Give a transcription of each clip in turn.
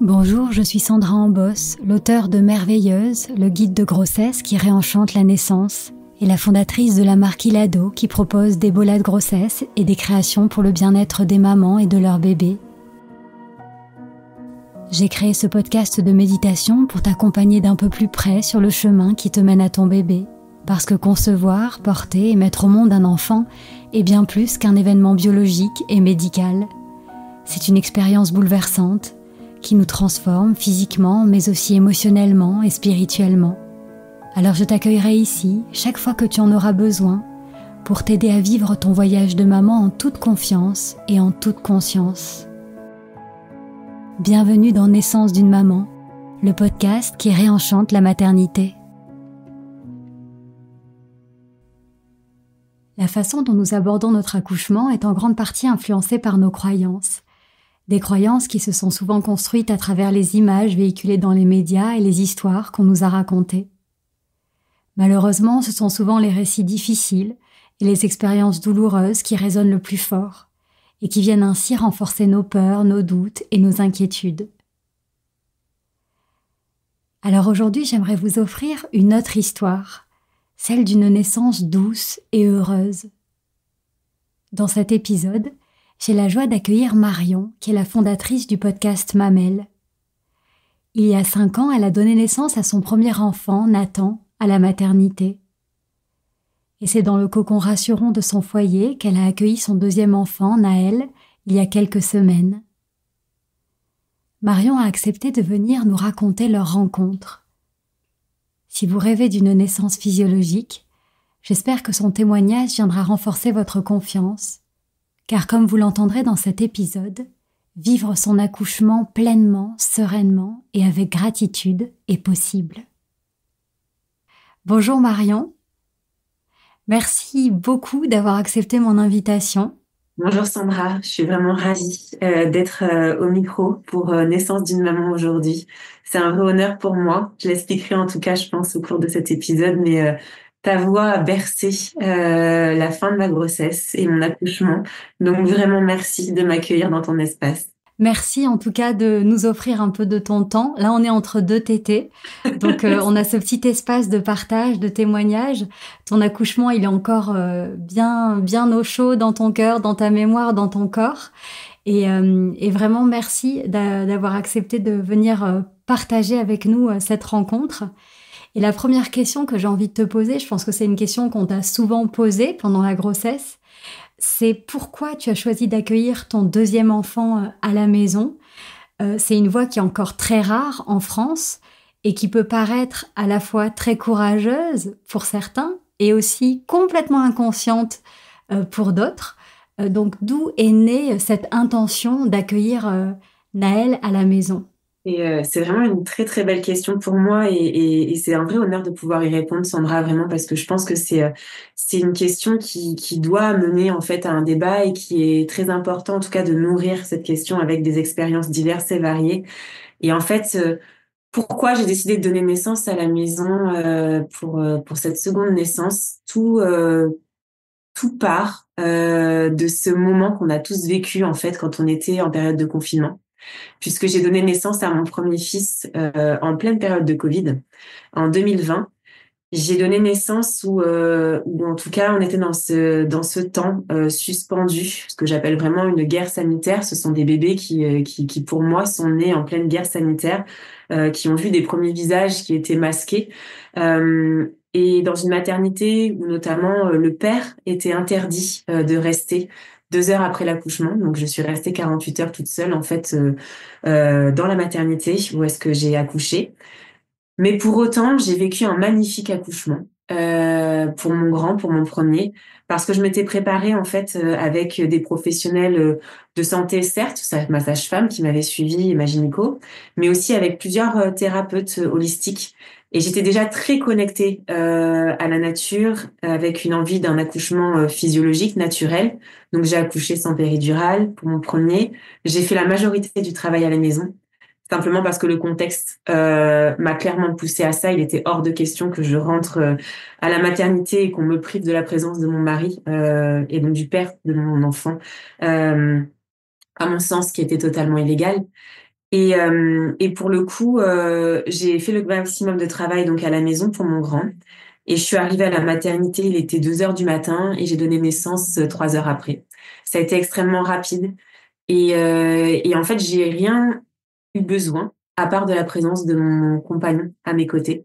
Bonjour, je suis Sandra Ambos, l'auteure de Merveilleuse, le guide de grossesse qui réenchante la naissance, et la fondatrice de la marque Ilado qui propose des bolas de grossesse et des créations pour le bien-être des mamans et de leurs bébés. J'ai créé ce podcast de méditation pour t'accompagner d'un peu plus près sur le chemin qui te mène à ton bébé. Parce que concevoir, porter et mettre au monde un enfant est bien plus qu'un événement biologique et médical. C'est une expérience bouleversante qui nous transforme physiquement mais aussi émotionnellement et spirituellement. Alors je t'accueillerai ici chaque fois que tu en auras besoin pour t'aider à vivre ton voyage de maman en toute confiance et en toute conscience. Bienvenue dans Naissance d'une maman, le podcast qui réenchante la maternité. La façon dont nous abordons notre accouchement est en grande partie influencée par nos croyances. Des croyances qui se sont souvent construites à travers les images véhiculées dans les médias et les histoires qu'on nous a racontées. Malheureusement, ce sont souvent les récits difficiles et les expériences douloureuses qui résonnent le plus fort et qui viennent ainsi renforcer nos peurs, nos doutes et nos inquiétudes. Alors aujourd'hui, j'aimerais vous offrir une autre histoire, celle d'une naissance douce et heureuse. Dans cet épisode, j'ai la joie d'accueillir Marion, qui est la fondatrice du podcast Mamelles. Il y a 5 ans, elle a donné naissance à son premier enfant, Nathan, à la maternité. Et c'est dans le cocon rassurant de son foyer qu'elle a accueilli son deuxième enfant, Naël, il y a quelques semaines. Marion a accepté de venir nous raconter leur rencontre. Si vous rêvez d'une naissance physiologique, j'espère que son témoignage viendra renforcer votre confiance, car comme vous l'entendrez dans cet épisode, vivre son accouchement pleinement, sereinement et avec gratitude est possible. Bonjour Marion, merci beaucoup d'avoir accepté mon invitation. Bonjour Sandra, je suis vraiment ravie d'être au micro pour Naissance d'une maman aujourd'hui. C'est un vrai honneur pour moi. Je l'expliquerai en tout cas, je pense, au cours de cet épisode, mais ta voix a bercé la fin de ma grossesse et mon accouchement. Donc vraiment merci de m'accueillir dans ton espace. Merci en tout cas de nous offrir un peu de ton temps. Là, on est entre deux tétés. Donc, on a ce petit espace de partage, de témoignage. Ton accouchement, il est encore bien au chaud dans ton cœur, dans ta mémoire, dans ton corps. Et vraiment, merci d'avoir accepté de venir partager avec nous cette rencontre. Et la première question que j'ai envie de te poser, je pense que c'est une question qu'on t'a souvent posée pendant la grossesse, c'est pourquoi tu as choisi d'accueillir ton deuxième enfant à la maison. C'est une voie qui est encore très rare en France et qui peut paraître à la fois très courageuse pour certains et aussi complètement inconsciente pour d'autres. Donc d'où est née cette intention d'accueillir Naël à la maison ? Et c'est vraiment une très très belle question pour moi et c'est un vrai honneur de pouvoir y répondre, Sandra, vraiment, parce que je pense que c'est une question qui doit mener en fait à un débat et qui est très important en tout cas de nourrir cette question avec des expériences diverses et variées. Et en fait, pourquoi j'ai décidé de donner naissance à la maison pour cette seconde naissance, tout part de ce moment qu'on a tous vécu en fait quand on était en période de confinement. Puisque j'ai donné naissance à mon premier fils en pleine période de Covid, en 2020. J'ai donné naissance où en tout cas on était dans ce temps suspendu, ce que j'appelle vraiment une guerre sanitaire. Ce sont des bébés qui pour moi sont nés en pleine guerre sanitaire, qui ont vu des premiers visages qui étaient masqués. Et dans une maternité où notamment le père était interdit de rester 2 heures après l'accouchement. Donc, je suis restée 48 heures toute seule, en fait, dans la maternité où est-ce que j'ai accouché. Mais pour autant, j'ai vécu un magnifique accouchement pour mon premier, parce que je m'étais préparée, en fait, avec des professionnels de santé, certes, ma sage-femme qui m'avait suivie et ma gynéco, mais aussi avec plusieurs thérapeutes holistiques. Et j'étais déjà très connectée à la nature, avec une envie d'un accouchement physiologique, naturel. Donc j'ai accouché sans péridurale pour mon premier. J'ai fait la majorité du travail à la maison, simplement parce que le contexte m'a clairement poussée à ça. Il était hors de question que je rentre à la maternité et qu'on me prive de la présence de mon mari et donc du père de mon enfant, à mon sens, qui était totalement illégal. Et pour le coup, j'ai fait le maximum de travail donc à la maison pour mon grand. Et je suis arrivée à la maternité, il était 2 heures du matin et j'ai donné naissance 3 heures après. Ça a été extrêmement rapide. Et en fait, j'ai rien eu besoin, à part de la présence de mon compagnon à mes côtés.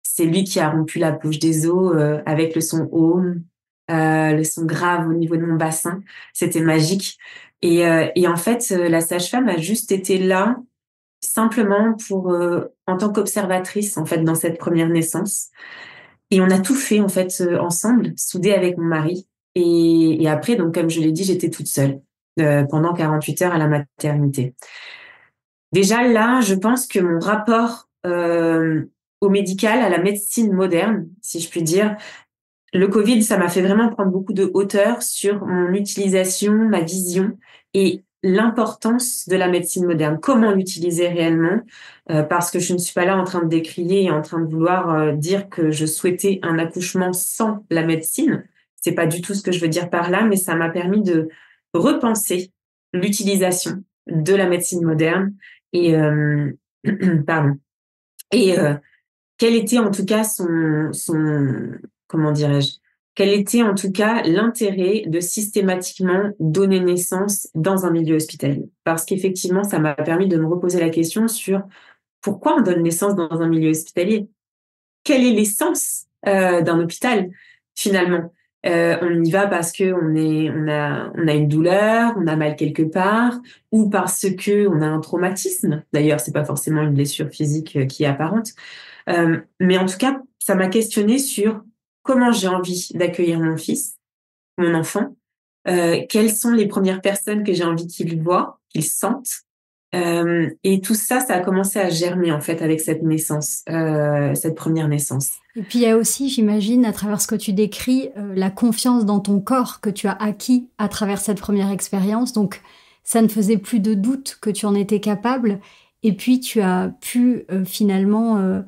C'est lui qui a rompu la bouche des os avec le son home, le son grave au niveau de mon bassin. C'était magique. Et en fait, la sage-femme a juste été là simplement pour, en tant qu'observatrice, en fait, dans cette première naissance. Et on a tout fait, en fait, ensemble, soudés avec mon mari. Et après, donc, comme je l'ai dit, j'étais toute seule pendant 48 heures à la maternité. Déjà là, je pense que mon rapport au médical, à la médecine moderne, si je puis dire, le Covid, ça m'a fait vraiment prendre beaucoup de hauteur sur mon utilisation, ma vision et l'importance de la médecine moderne. Comment l'utiliser réellement, parce que je ne suis pas là en train de décrier et en train de vouloir dire que je souhaitais un accouchement sans la médecine. C'est pas du tout ce que je veux dire par là, mais ça m'a permis de repenser l'utilisation de la médecine moderne et pardon. Et quel était en tout cas son comment dirais-je? Quel était en tout cas l'intérêt de systématiquement donner naissance dans un milieu hospitalier? Parce qu'effectivement, ça m'a permis de me reposer la question sur pourquoi on donne naissance dans un milieu hospitalier? Quel est l'essence d'un hôpital finalement? On y va parce que on a une douleur, on a mal quelque part, ou parce que on a un traumatisme. D'ailleurs, c'est pas forcément une blessure physique qui est apparente. Mais en tout cas, ça m'a questionnée sur comment j'ai envie d'accueillir mon fils, mon enfant, quelles sont les premières personnes que j'ai envie qu'il voit, qu'il sente. Et tout ça, ça a commencé à germer en fait avec cette naissance, cette première naissance. Et puis il y a aussi, j'imagine, à travers ce que tu décris, la confiance dans ton corps que tu as acquis à travers cette première expérience. Donc ça ne faisait plus de doute que tu en étais capable. Et puis tu as pu finalement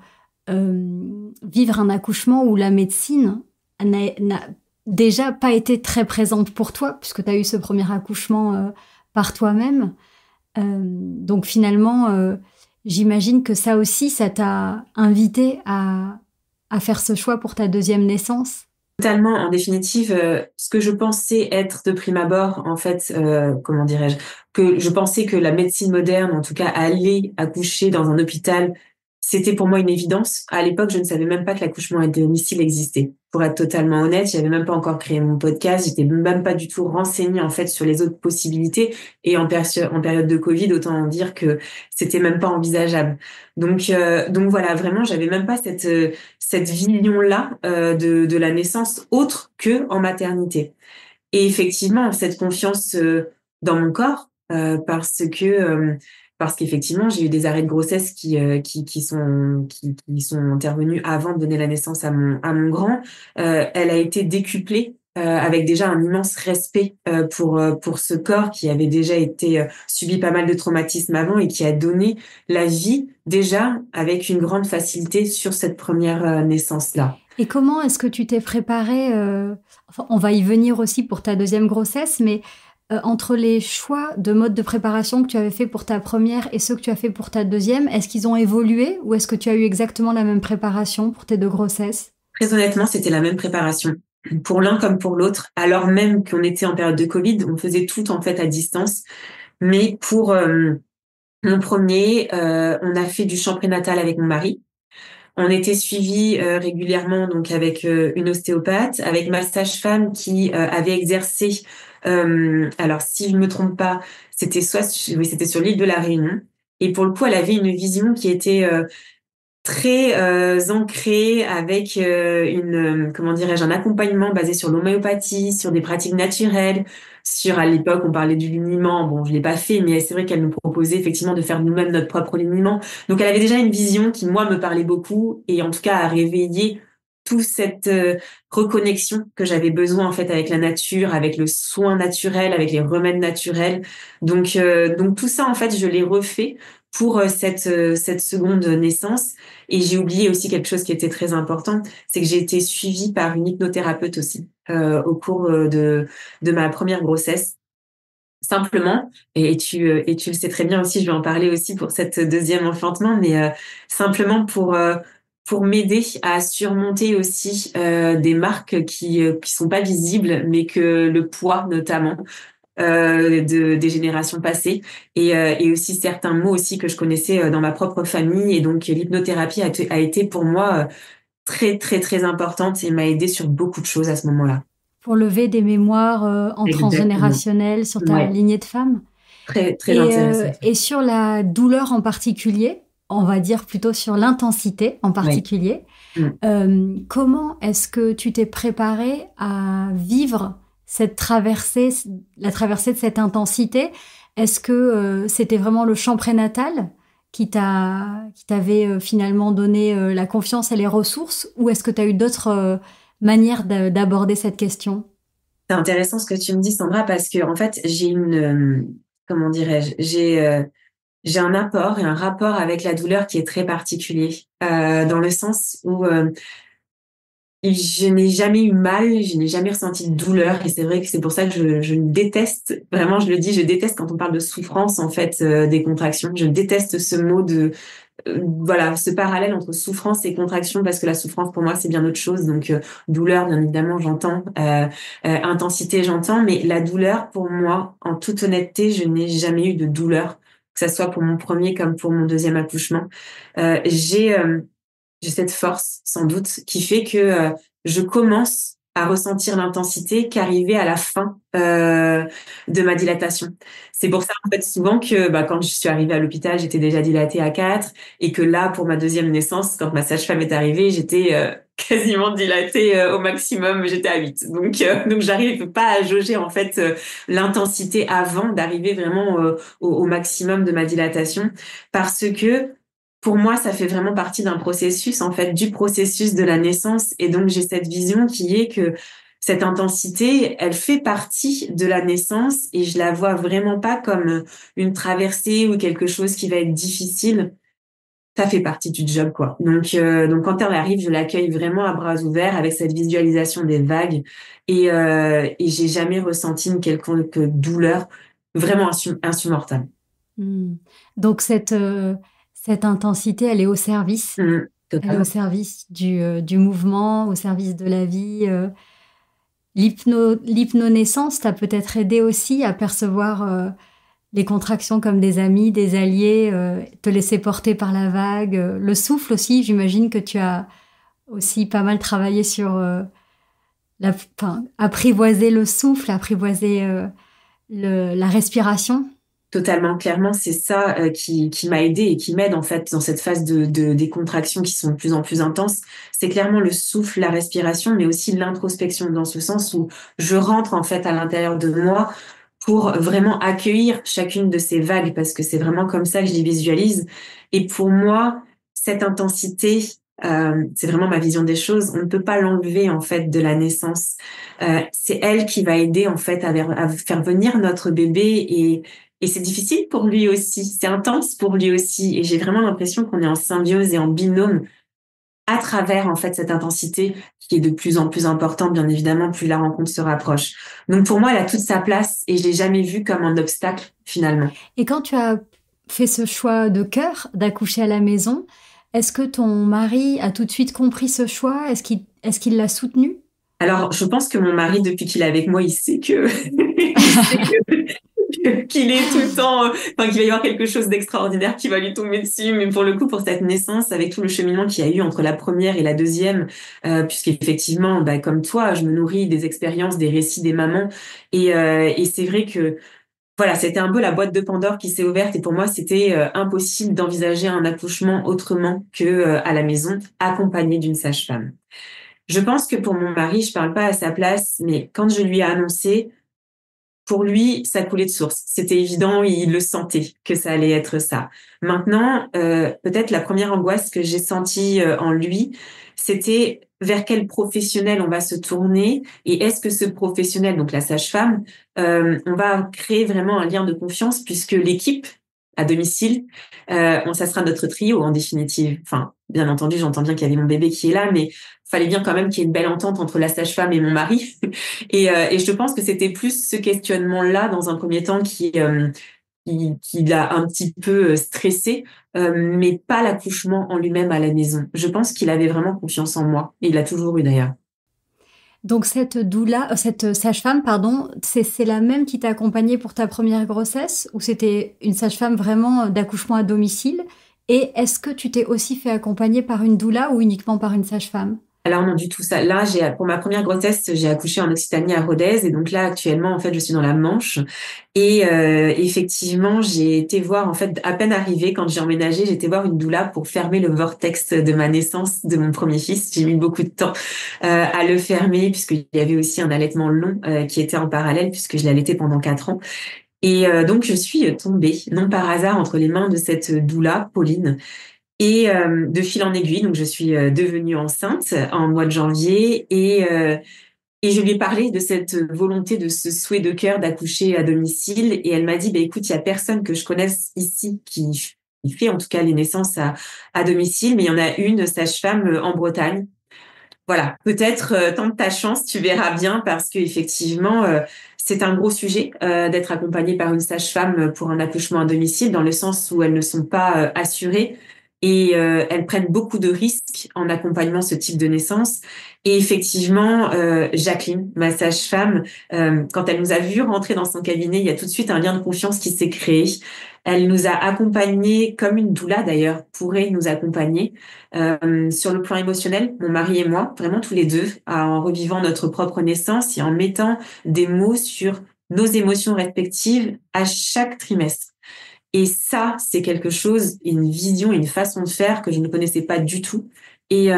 vivre un accouchement où la médecine n'a déjà pas été très présente pour toi, puisque tu as eu ce premier accouchement par toi-même. Donc finalement, j'imagine que ça aussi, ça t'a invité à faire ce choix pour ta deuxième naissance. Totalement, en définitive, ce que je pensais être de prime abord, en fait, comment dirais-je, que je pensais que la médecine moderne, en tout cas, aller accoucher dans un hôpital, c'était pour moi une évidence. À l'époque, je ne savais même pas que l'accouchement à domicile existait. Pour être totalement honnête, j'avais même pas encore créé mon podcast, j'étais même pas du tout renseignée, en fait, sur les autres possibilités. Et en période de Covid, autant dire que c'était même pas envisageable. Donc voilà, vraiment, j'avais même pas cette vision-là de la naissance autre que en maternité. Et effectivement, cette confiance dans mon corps, parce qu'effectivement, j'ai eu des arrêts de grossesse qui sont intervenus avant de donner la naissance à mon grand. Elle a été décuplée avec déjà un immense respect pour ce corps qui avait déjà été subi pas mal de traumatismes avant et qui a donné la vie déjà avec une grande facilité sur cette première naissance-là. Et comment est-ce que tu t'es préparée enfin, on va y venir aussi pour ta deuxième grossesse, mais entre les choix de mode de préparation que tu avais fait pour ta première et ceux que tu as fait pour ta deuxième, est-ce qu'ils ont évolué ou est-ce que tu as eu exactement la même préparation pour tes deux grossesses? Très honnêtement, c'était la même préparation. Pour l'un comme pour l'autre, alors même qu'on était en période de Covid, on faisait tout en fait à distance. Mais pour mon premier, on a fait du chant prénatal avec mon mari. On était suivis régulièrement donc avec une ostéopathe, avec ma sage-femme qui avait exercé. Alors si je me trompe pas, oui, c'était sur l'île de la Réunion. Et pour le coup, elle avait une vision qui était très ancrée avec comment dirais-je, un accompagnement basé sur l'homéopathie, sur des pratiques naturelles, à l'époque on parlait du liniment. Bon, je l'ai pas fait, mais c'est vrai qu'elle nous proposait effectivement de faire nous-mêmes notre propre liniment. Donc elle avait déjà une vision qui moi me parlait beaucoup et en tout cas a réveillé toute cette reconnexion que j'avais besoin en fait avec la nature, avec le soin naturel, avec les remèdes naturels. Donc tout ça en fait je l'ai refait pour cette seconde naissance. Et j'ai oublié aussi quelque chose qui était très important, c'est que j'ai été suivie par une hypnothérapeute aussi au cours de ma première grossesse. simplement, et tu le sais très bien aussi, je vais en parler aussi pour cette deuxième enfantement, mais simplement pour m'aider à surmonter aussi des marques qui sont pas visibles, mais que le poids notamment des générations passées, et aussi certains mots aussi que je connaissais dans ma propre famille, et donc l'hypnothérapie a été pour moi très très très importante et m'a aidée sur beaucoup de choses à ce moment-là. Pour lever des mémoires en Exactement. transgénérationnel sur ta Ouais, lignée de femmes. très très intéressant. Et sur la douleur en particulier, on va dire plutôt sur l'intensité en Oui. particulier, Mm. comment est-ce que tu t'es préparé à vivre cette traversée, la traversée de cette intensité? Est-ce que c'était vraiment le chant prénatal qui t'avait finalement donné la confiance et les ressources, ou est-ce que tu as eu d'autres manières d'aborder cette question? C'est intéressant ce que tu me dis, Sandra, parce que en fait, comment dirais-je, j'ai un apport et un rapport avec la douleur qui est très particulier, dans le sens où je n'ai jamais eu mal, je n'ai jamais ressenti de douleur, et c'est vrai que c'est pour ça que je déteste, vraiment, je le dis, je déteste quand on parle de souffrance, en fait, des contractions. Je déteste ce mot voilà, ce parallèle entre souffrance et contraction, parce que la souffrance, pour moi, c'est bien autre chose. Donc, douleur, bien évidemment, j'entends, intensité, j'entends, mais la douleur, pour moi, en toute honnêteté, je n'ai jamais eu de douleur, que ça soit pour mon premier comme pour mon deuxième accouchement. Euh, j'ai, euh, j'ai cette force, sans doute, qui fait que je commence à ressentir l'intensité qu'arriver à la fin de ma dilatation. C'est pour ça, en fait, souvent que quand je suis arrivée à l'hôpital, j'étais déjà dilatée à 4, et que là, pour ma deuxième naissance, quand ma sage-femme est arrivée, j'étais quasiment dilatée au maximum, j'étais à 8. Donc j'arrive pas à jauger, en fait, l'intensité avant d'arriver vraiment au maximum de ma dilatation, parce que pour moi, ça fait vraiment partie d'un processus, en fait, du processus de la naissance. Et donc, j'ai cette vision qui est que cette intensité, elle fait partie de la naissance, et je la vois vraiment pas comme une traversée ou quelque chose qui va être difficile. Ça fait partie du job, quoi. Donc quand elle arrive, je l'accueille vraiment à bras ouverts avec cette visualisation des vagues, et j'ai jamais ressenti une quelconque douleur vraiment insupportable. Hmm. Donc cette intensité, elle est au service. Elle est au Totalement. service du mouvement, au service de la vie. L'hypnonaissance t'a peut-être aidé aussi à percevoir les contractions comme des amis, des alliés, te laisser porter par la vague. Le souffle aussi, j'imagine que tu as aussi pas mal travaillé sur enfin, apprivoiser le souffle, apprivoiser la respiration. Totalement, clairement, c'est ça qui m'a aidée et qui m'aide, en fait, dans cette phase des contractions qui sont de plus en plus intenses. C'est clairement le souffle, la respiration, mais aussi l'introspection, dans ce sens où je rentre, en fait, à l'intérieur de moi pour vraiment accueillir chacune de ces vagues, parce que c'est vraiment comme ça que je les visualise. Et pour moi, cette intensité, c'est vraiment ma vision des choses. On ne peut pas l'enlever, en fait, de la naissance. C'est elle qui va aider, en fait, à faire venir notre bébé, et c'est difficile pour lui aussi, c'est intense pour lui aussi. Et j'ai vraiment l'impression qu'on est en symbiose et en binôme à travers, en fait, cette intensité qui est de plus en plus importante, bien évidemment, plus la rencontre se rapproche. Donc pour moi, elle a toute sa place, et je l'ai jamais vue comme un obstacle, finalement. Et quand tu as fait ce choix de cœur d'accoucher à la maison, est-ce que ton mari a tout de suite compris ce choix? Est-ce qu'il l'a soutenu? Alors, je pense que mon mari, depuis qu'il est avec moi, il sait que, il sait qu'il est tout le temps, enfin, qu'il va y avoir quelque chose d'extraordinaire qui va lui tomber dessus. Mais pour le coup, pour cette naissance, avec tout le cheminement qu'il y a eu entre la première et la deuxième, puisqu'effectivement, comme toi, je me nourris des expériences, des récits des mamans, et c'est vrai que, voilà, c'était un peu la boîte de Pandore qui s'est ouverte, et pour moi, c'était impossible d'envisager un accouchement autrement que à la maison, accompagné d'une sage-femme. Je pense que pour mon mari, je parle pas à sa place, mais quand je lui ai annoncé, pour lui, ça coulait de source. C'était évident, il le sentait que ça allait être ça. Maintenant, peut-être la première angoisse que j'ai sentie en lui, c'était vers quel professionnel on va se tourner, et est-ce que ce professionnel, donc la sage-femme, on va créer vraiment un lien de confiance, puisque l'équipe à domicile. Ça sera notre trio en définitive. Enfin, bien entendu, j'entends bien qu'il y avait mon bébé qui est là, mais fallait bien quand même qu'il y ait une belle entente entre la sage-femme et mon mari. Et je pense que c'était plus ce questionnement-là dans un premier temps qui l'a un petit peu stressé, mais pas l'accouchement en lui-même à la maison. Je pense qu'il avait vraiment confiance en moi, et il l'a toujours eu d'ailleurs. Donc cette doula, cette sage-femme, pardon, c'est la même qui t'a accompagnée pour ta première grossesse ou c'était une sage-femme vraiment d'accouchement à domicile? Et est-ce que tu t'es aussi fait accompagner par une doula ou uniquement par une sage-femme? Alors non, du tout ça. Là, pour ma première grossesse, j'ai accouché en Occitanie à Rodez, et donc là, actuellement, en fait, je suis dans la Manche. Et effectivement, j'ai été voir, en fait, à peine arrivée, quand j'ai emménagé, j'ai été voir une doula pour fermer le vortex de ma naissance de mon premier fils. J'ai mis beaucoup de temps à le fermer, puisqu'il y avait aussi un allaitement long qui était en parallèle, puisque je l'ai allaité pendant 4 ans. Et donc, je suis tombée, non par hasard, entre les mains de cette doula, Pauline. Et de fil en aiguille, donc je suis devenue enceinte en mois de janvier, et je lui ai parlé de cette volonté, de ce souhait de cœur d'accoucher à domicile, et elle m'a dit, bah écoute, il y a personne que je connaisse ici qui fait en tout cas les naissances à domicile, mais il y en a une sage-femme en Bretagne. Voilà, peut-être tente ta chance, tu verras bien, parce que effectivement c'est un gros sujet d'être accompagnée par une sage-femme pour un accouchement à domicile, dans le sens où elles ne sont pas assurées, et elles prennent beaucoup de risques en accompagnant ce type de naissance. Et effectivement, Jacqueline, ma sage-femme, quand elle nous a vus rentrer dans son cabinet, il y a tout de suite un lien de confiance qui s'est créé. Elle nous a accompagnés, comme une doula d'ailleurs pourrait nous accompagner, sur le plan émotionnel, mon mari et moi, vraiment tous les deux, en revivant notre propre naissance et en mettant des mots sur nos émotions respectives à chaque trimestre. Et ça, c'est quelque chose, une vision, une façon de faire que je ne connaissais pas du tout. Et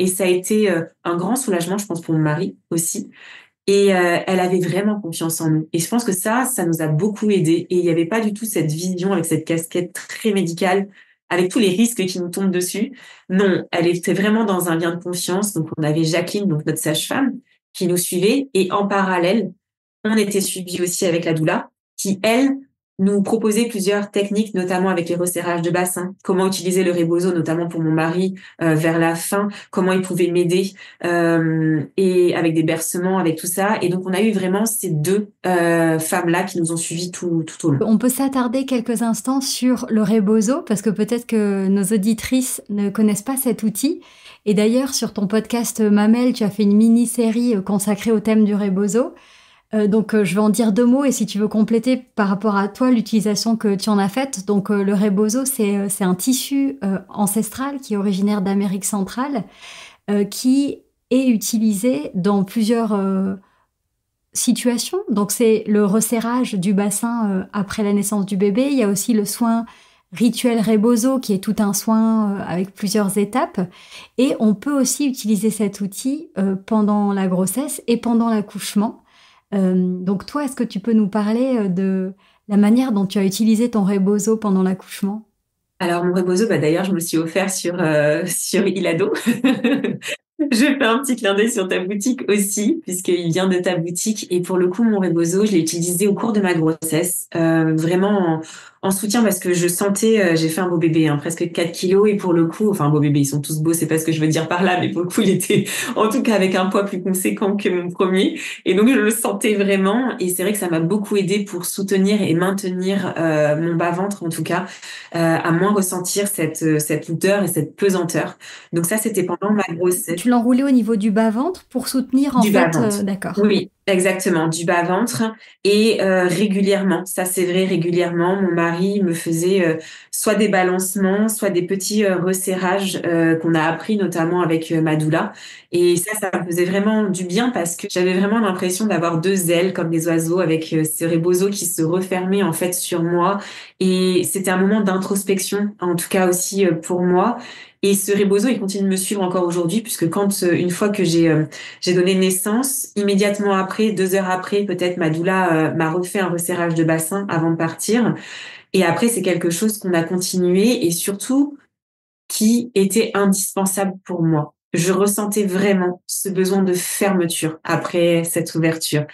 ça a été un grand soulagement, je pense, pour mon mari aussi. Et elle avait vraiment confiance en nous. Et je pense que ça nous a beaucoup aidés. Et il n'y avait pas du tout cette vision avec cette casquette très médicale, avec tous les risques qui nous tombent dessus. Non, elle était vraiment dans un lien de confiance. Donc on avait Jacqueline, donc notre sage-femme, qui nous suivait. Et en parallèle, on était suivis aussi avec la doula, qui, elle, nous proposait plusieurs techniques, notamment avec les resserrages de bassin, comment utiliser le rebozo, notamment pour mon mari, vers la fin, comment il pouvait m'aider, et avec des bercements, avec tout ça. Et donc, on a eu vraiment ces deux femmes-là qui nous ont suivis tout au long. On peut s'attarder quelques instants sur le rebozo parce que peut-être que nos auditrices ne connaissent pas cet outil. Et d'ailleurs, sur ton podcast Mamelles, tu as fait une mini-série consacrée au thème du rebozo. Donc, je vais en dire 2 mots et si tu veux compléter par rapport à toi l'utilisation que tu en as faite. Donc, le rebozo, c'est un tissu ancestral qui est originaire d'Amérique centrale, qui est utilisé dans plusieurs situations. Donc, c'est le resserrage du bassin après la naissance du bébé. Il y a aussi le soin rituel rebozo qui est tout un soin avec plusieurs étapes. Et on peut aussi utiliser cet outil pendant la grossesse et pendant l'accouchement. Donc toi, est-ce que tu peux nous parler de la manière dont tu as utilisé ton rebozo pendant l'accouchement? Alors, mon rebozo, bah, d'ailleurs, je me le suis offert sur Ilado. Je fais un petit clin d'œil sur ta boutique aussi, puisqu'il vient de ta boutique. Et pour le coup, mon rebozo, je l'ai utilisé au cours de ma grossesse, vraiment en soutien, parce que je sentais, j'ai fait un beau bébé, hein, presque 4 kilos. Et pour le coup, enfin, un beau bébé, ils sont tous beaux, c'est pas ce que je veux dire par là, mais pour le coup, il était en tout cas avec un poids plus conséquent que mon premier. Et donc, je le sentais vraiment. Et c'est vrai que ça m'a beaucoup aidé pour soutenir et maintenir mon bas-ventre, en tout cas, à moins ressentir cette lourdeur et cette pesanteur. Donc ça, c'était pendant ma grossesse. Tu l'enroulais au niveau du bas-ventre pour soutenir en Du fait, bas-ventre. d'accord. Oui, exactement, du bas-ventre. Et régulièrement, ça c'est vrai, régulièrement, mon mari me faisait soit des balancements, soit des petits resserrages qu'on a appris notamment avec ma doula. Et ça me faisait vraiment du bien, parce que j'avais vraiment l'impression d'avoir 2 ailes comme des oiseaux, avec ce rebozo qui se refermait en fait sur moi. Et c'était un moment d'introspection, en tout cas aussi pour moi. Et ce rebozo, il continue de me suivre encore aujourd'hui, puisque quand une fois que j'ai donné naissance, immédiatement après, 2 heures après, peut-être, ma doula m'a refait un resserrage de bassin avant de partir. Et après, c'est quelque chose qu'on a continué, et surtout qui était indispensable pour moi. Je ressentais vraiment ce besoin de fermeture après cette ouverture.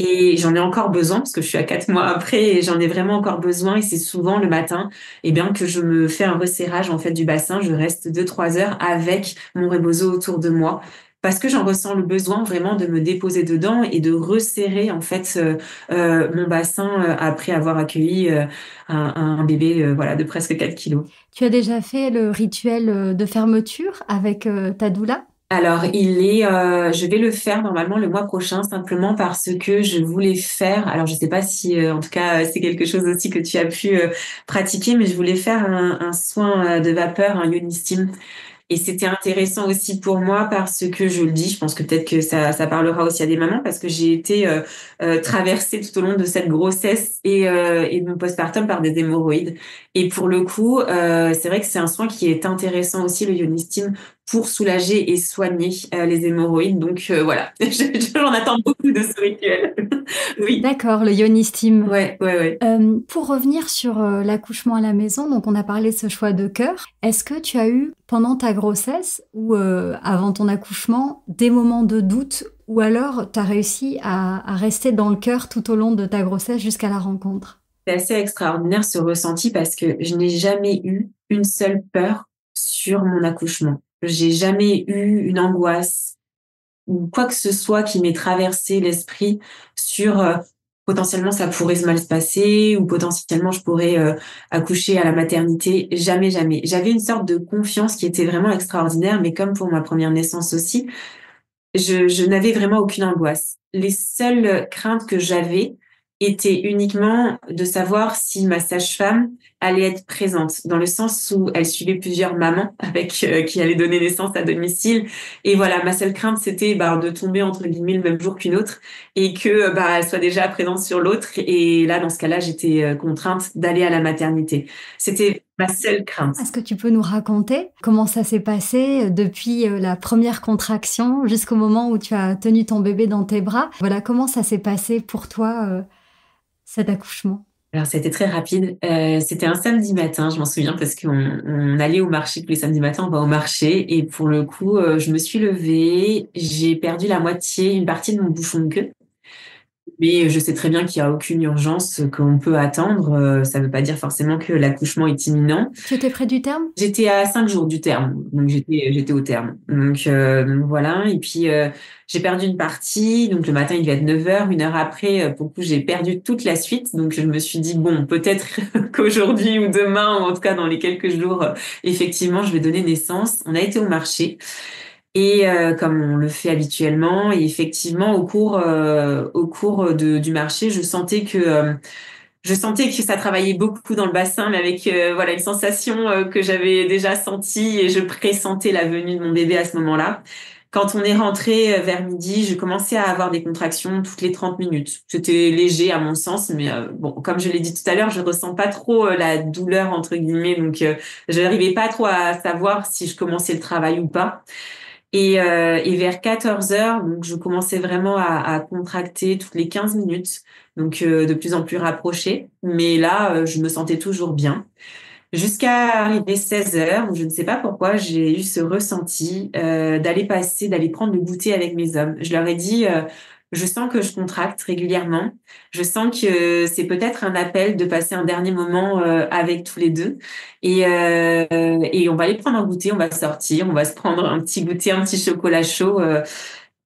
Et j'en ai encore besoin parce que je suis à 4 mois après et j'en ai vraiment encore besoin. Et c'est souvent le matin, eh bien, que je me fais un resserrage, en fait, du bassin. Je reste 2, 3 heures avec mon rebozo autour de moi parce que j'en ressens le besoin vraiment de me déposer dedans et de resserrer, en fait, mon bassin après avoir accueilli un bébé, voilà, de presque 4 kilos. Tu as déjà fait le rituel de fermeture avec ta doula? Alors, je vais le faire normalement le mois prochain, simplement parce que je voulais faire, alors je sais pas si, en tout cas, c'est quelque chose aussi que tu as pu pratiquer, mais je voulais faire un soin de vapeur, un yoni steam. Et c'était intéressant aussi pour moi parce que je le dis, je pense que peut-être que ça parlera aussi à des mamans parce que j'ai été traversée tout au long de cette grossesse et de mon postpartum par des hémorroïdes. Et pour le coup, c'est vrai que c'est un soin qui est intéressant aussi, le Yoni Steam, pour soulager et soigner les hémorroïdes. Donc voilà, j'en attends beaucoup de ce rituel. Oui, D'accord, le Yoni Steam. ouais, ouais, ouais. Pour revenir sur l'accouchement à la maison, donc on a parlé de ce choix de cœur. Est-ce que tu as eu, pendant ta grossesse ou avant ton accouchement, des moments de doute ou alors tu as réussi à rester dans le cœur tout au long de ta grossesse jusqu'à la rencontre? C'est assez extraordinaire ce ressenti parce que je n'ai jamais eu une seule peur sur mon accouchement. J'ai jamais eu une angoisse ou quoi que ce soit qui m'ait traversé l'esprit sur potentiellement ça pourrait se mal se passer ou potentiellement je pourrais accoucher à la maternité. Jamais, jamais. J'avais une sorte de confiance qui était vraiment extraordinaire, mais comme pour ma première naissance aussi, je n'avais vraiment aucune angoisse. Les seules craintes que j'avais étaient uniquement de savoir si ma sage-femme allait être présente, dans le sens où elle suivait plusieurs mamans avec qui allaient donner naissance à domicile. Et voilà, ma seule crainte, c'était de tomber entre guillemets le même jour qu'une autre et que elle soit déjà présente sur l'autre. Et là, dans ce cas-là, j'étais contrainte d'aller à la maternité. C'était ma seule crainte. Est-ce que tu peux nous raconter comment ça s'est passé depuis la première contraction jusqu'au moment où tu as tenu ton bébé dans tes bras? Voilà, comment ça s'est passé pour toi, cet accouchement? Alors, ça a été très rapide. C'était un samedi matin, je m'en souviens, parce qu'on allait au marché tous les samedis matins, on va au marché. Et pour le coup, je me suis levée, j'ai perdu une partie de mon bouchon de queue. Mais je sais très bien qu'il y a aucune urgence, qu'on peut attendre. Ça veut pas dire forcément que l'accouchement est imminent. Tu étais près du terme? J'étais à 5 jours du terme, donc j'étais au terme. Donc voilà. Et puis j'ai perdu une partie, donc le matin il devait être 9 heures. Une heure après, pour le coup, j'ai perdu toute la suite. Donc je me suis dit bon, peut-être qu'aujourd'hui ou demain, ou en tout cas dans les quelques jours, effectivement, je vais donner naissance. On a été au marché et comme on le fait habituellement, et effectivement au cours du marché, je sentais que ça travaillait beaucoup dans le bassin, mais avec voilà une sensation que j'avais déjà sentie et je pressentais la venue de mon bébé à ce moment-là. Quand on est rentré vers midi, je commençais à avoir des contractions toutes les 30 minutes. C'était léger à mon sens, mais bon, comme je l'ai dit tout à l'heure, je ressens pas trop la douleur entre guillemets, donc je n'arrivais pas trop à savoir si je commençais le travail ou pas. Et vers 14 heures, donc je commençais vraiment à contracter toutes les 15 minutes, donc de plus en plus rapprochée. Mais là, je me sentais toujours bien. Jusqu'à arriver 16 heures, où je ne sais pas pourquoi, j'ai eu ce ressenti d'aller prendre le goûter avec mes hommes. Je leur ai dit, je sens que je contracte régulièrement. Je sens que c'est peut-être un appel de passer un dernier moment avec tous les deux. Et on va aller prendre un goûter, on va sortir, on va se prendre un petit goûter, un petit chocolat chaud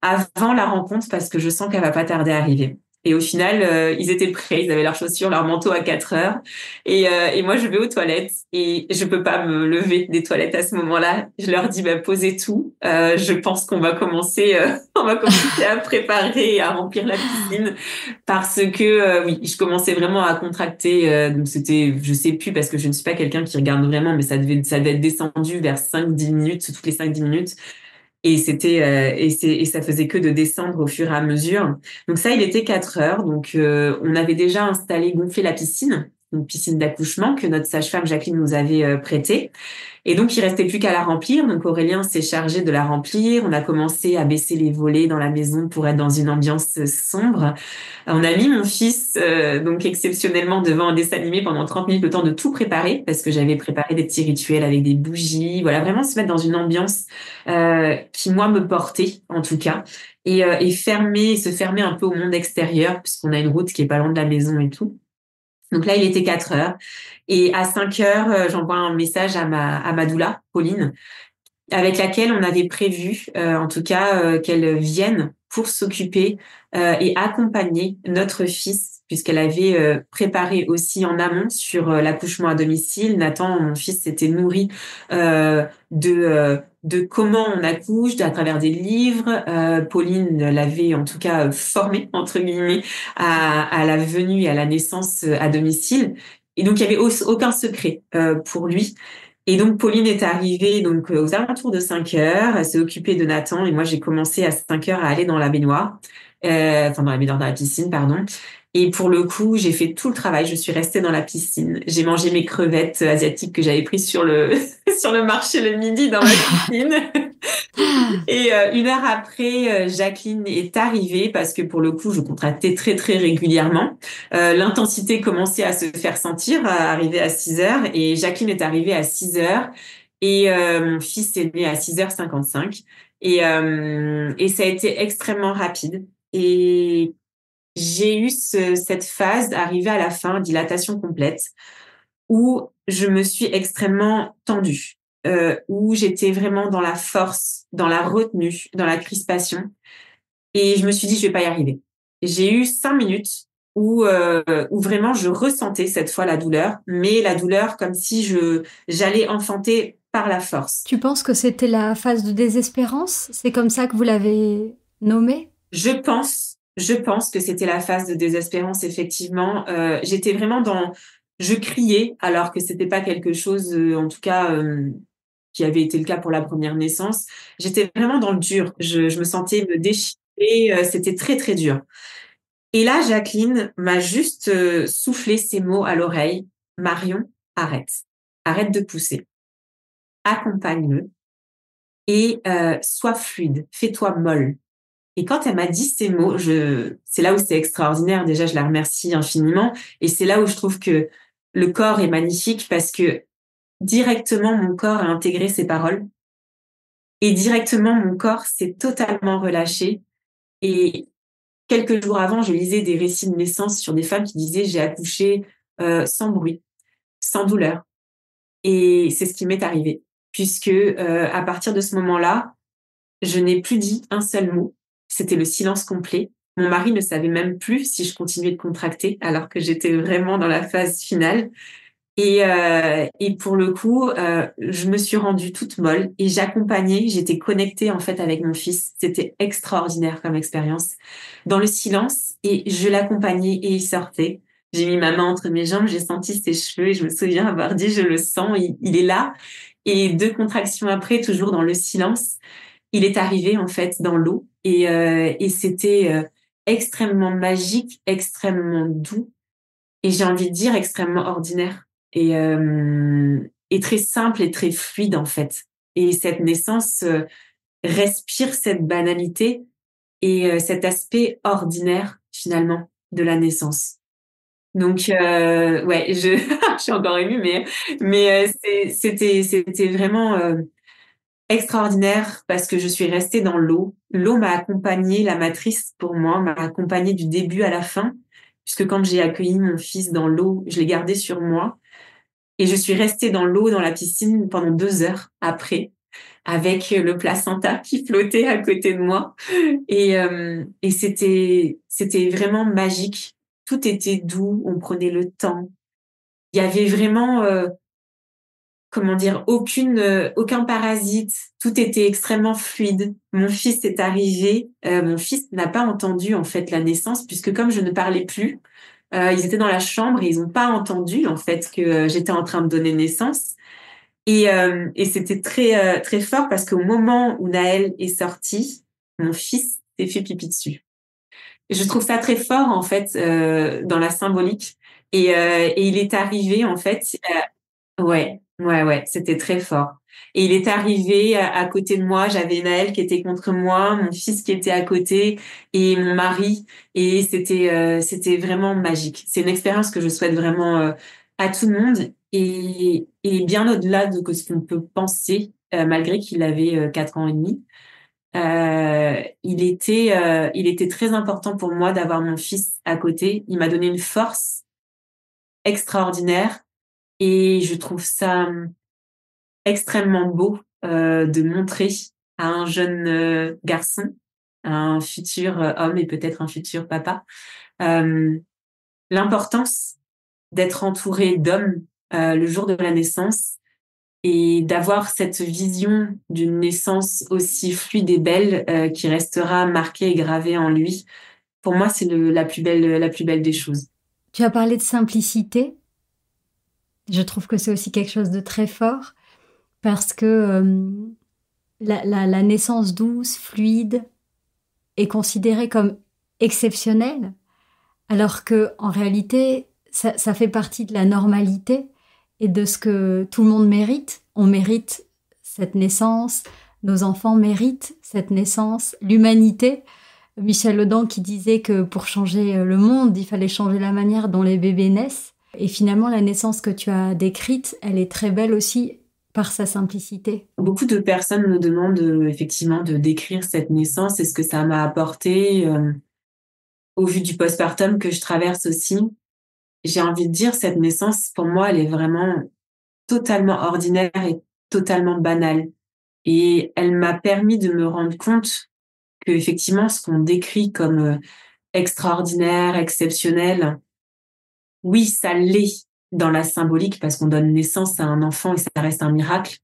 avant la rencontre parce que je sens qu'elle va pas tarder à arriver. Et au final, ils étaient prêts, ils avaient leurs chaussures, leur manteau à 4 heures. Et moi, je vais aux toilettes et je peux pas me lever des toilettes à ce moment-là. Je leur dis, posez tout. Je pense qu'on va commencer, on va commencer à préparer et à remplir la piscine parce que, oui, je commençais vraiment à contracter. Donc c'était, je sais plus parce que je ne suis pas quelqu'un qui regarde vraiment, mais ça devait être descendu vers 5-10 minutes, toutes les 5-10 minutes. Et ça faisait que de descendre au fur et à mesure. Donc ça, il était 4 heures. Donc on avait déjà gonflé la piscine. une piscine d'accouchement que notre sage-femme Jacqueline nous avait prêtée. Et donc, il restait plus qu'à la remplir. Donc, Aurélien s'est chargé de la remplir. On a commencé à baisser les volets dans la maison pour être dans une ambiance sombre. On a mis mon fils, donc exceptionnellement, devant un dessin animé pendant 30 minutes, le temps de tout préparer, parce que j'avais préparé des petits rituels avec des bougies. Voilà, vraiment se mettre dans une ambiance qui, moi, me portait, en tout cas. Et se fermer un peu au monde extérieur, puisqu'on a une route qui est pas loin de la maison et tout. Donc là, il était 4 heures. Et à 5 heures, j'envoie un message à ma doula, Pauline, avec laquelle on avait prévu, en tout cas, qu'elle vienne pour s'occuper et accompagner notre fils, puisqu'elle avait préparé aussi en amont sur l'accouchement à domicile. Nathan, mon fils, s'était nourri de comment on accouche à travers des livres. Pauline l'avait en tout cas formé entre guillemets à la venue et à la naissance à domicile. Et donc il y avait aucun secret pour lui. Et donc, Pauline est arrivée donc aux alentours de 5 heures. Elle s'est occupée de Nathan et moi, j'ai commencé à 5 heures à aller dans la baignoire, dans la baignoire, dans la piscine, pardon. Et pour le coup, j'ai fait tout le travail. Je suis restée dans la piscine. J'ai mangé mes crevettes asiatiques que j'avais prises sur le sur le marché le midi dans la piscine. Et 1 heure après, Jacqueline est arrivée parce que pour le coup, je contractais très très régulièrement. L'intensité commençait à se faire sentir, à arriver à 6 heures. Et Jacqueline est arrivée à 6 heures. Et mon fils est né à 6h55. Et ça a été extrêmement rapide. Et j'ai eu cette phase arrivée à la fin, dilatation complète, où je me suis extrêmement tendue, où j'étais vraiment dans la force, dans la retenue, dans la crispation. Et je me suis dit, je vais pas y arriver. J'ai eu 5 minutes où vraiment je ressentais cette fois la douleur, mais la douleur comme si j'allais enfanter par la force. Tu penses que c'était la phase de désespérance? C'est comme ça que vous l'avez nommée? Je pense que c'était la phase de désespérance, effectivement. J'étais vraiment je criais alors que c'était pas quelque chose, en tout cas, qui avait été le cas pour la première naissance. J'étais vraiment dans le dur. Je me sentais me déchirer. C'était très, très dur. Et là, Jacqueline m'a juste soufflé ces mots à l'oreille. Marion, arrête. Arrête de pousser. Accompagne-le et sois fluide. Fais-toi molle. Et quand elle m'a dit ces mots, c'est là où c'est extraordinaire. Déjà, je la remercie infiniment. Et c'est là où je trouve que le corps est magnifique parce que directement, mon corps a intégré ces paroles. Et directement, mon corps s'est totalement relâché. Et quelques jours avant, je lisais des récits de naissance sur des femmes qui disaient j'ai accouché sans bruit, sans douleur. Et c'est ce qui m'est arrivé. Puisque à partir de ce moment-là, je n'ai plus dit un seul mot. C'était le silence complet. Mon mari ne savait même plus si je continuais de contracter alors que j'étais vraiment dans la phase finale. Et pour le coup, je me suis rendue toute molle et j'accompagnais, j'étais connectée en fait avec mon fils. C'était extraordinaire comme expérience. Dans le silence et je l'accompagnais et il sortait. J'ai mis ma main entre mes jambes, j'ai senti ses cheveux et je me souviens avoir dit je le sens, il est là. Et 2 contractions après, toujours dans le silence, il est arrivé en fait dans l'eau et c'était extrêmement magique, extrêmement doux et j'ai envie de dire extrêmement ordinaire et très simple et très fluide en fait. Et cette naissance respire cette banalité et cet aspect ordinaire finalement de la naissance. Donc ouais, je suis encore émue, mais c'était vraiment extraordinaire parce que je suis restée dans l'eau. L'eau m'a accompagnée, la matrice pour moi m'a accompagnée du début à la fin, puisque quand j'ai accueilli mon fils dans l'eau, je l'ai gardé sur moi et je suis restée dans l'eau, dans la piscine pendant 2 heures après, avec le placenta qui flottait à côté de moi et c'était vraiment magique. Tout était doux, on prenait le temps. Il y avait vraiment comment dire, aucun parasite. Tout était extrêmement fluide. Mon fils est arrivé. Mon fils n'a pas entendu en fait la naissance puisque comme je ne parlais plus, ils étaient dans la chambre et ils n'ont pas entendu en fait que j'étais en train de donner naissance. Et c'était très très fort parce qu'au moment où Naël est sorti, mon fils s'est fait pipi dessus. Et je trouve ça très fort en fait dans la symbolique. Et il est arrivé, en fait, ouais, ouais, ouais, c'était très fort. Et il est arrivé à côté de moi, j'avais Naël qui était contre moi, mon fils qui était à côté et mon mari. Et c'était vraiment magique. C'est une expérience que je souhaite vraiment à tout le monde et bien au-delà de ce qu'on peut penser, malgré qu'il avait 4 ans et demi. Il était très important pour moi d'avoir mon fils à côté. Il m'a donné une force extraordinaire et je trouve ça extrêmement beau de montrer à un jeune garçon, à un futur homme et peut-être un futur papa, euh, l'importance d'être entouré d'hommes le jour de la naissance et d'avoir cette vision d'une naissance aussi fluide et belle qui restera marquée et gravée en lui. Pour moi, c'est la plus belle des choses. Tu as parlé de simplicité. Je trouve que c'est aussi quelque chose de très fort parce que la naissance douce, fluide, est considérée comme exceptionnelle, alors que en réalité, ça fait partie de la normalité et de ce que tout le monde mérite. On mérite cette naissance, nos enfants méritent cette naissance, l'humanité. Michel Audin qui disait que pour changer le monde, il fallait changer la manière dont les bébés naissent. Et finalement, la naissance que tu as décrite, elle est très belle aussi par sa simplicité. Beaucoup de personnes me demandent effectivement de décrire cette naissance et ce que ça m'a apporté au vu du postpartum que je traverse aussi. J'ai envie de dire, cette naissance, pour moi, elle est vraiment totalement ordinaire et totalement banale. Et elle m'a permis de me rendre compte que effectivement, ce qu'on décrit comme extraordinaire, exceptionnel, oui, ça l'est dans la symbolique parce qu'on donne naissance à un enfant et ça reste un miracle,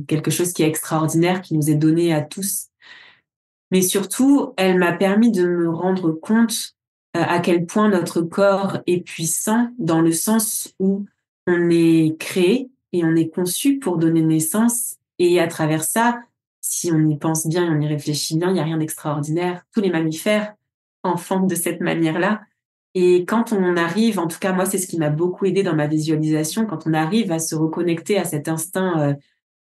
quelque chose qui est extraordinaire, qui nous est donné à tous. Mais surtout, elle m'a permis de me rendre compte à quel point notre corps est puissant dans le sens où on est créé et on est conçu pour donner naissance. Et à travers ça, si on y pense bien et on y réfléchit bien, il n'y a rien d'extraordinaire. Tous les mammifères enfantent de cette manière-là. Et quand on arrive, en tout cas moi, c'est ce qui m'a beaucoup aidé dans ma visualisation, quand on arrive à se reconnecter à cet instinct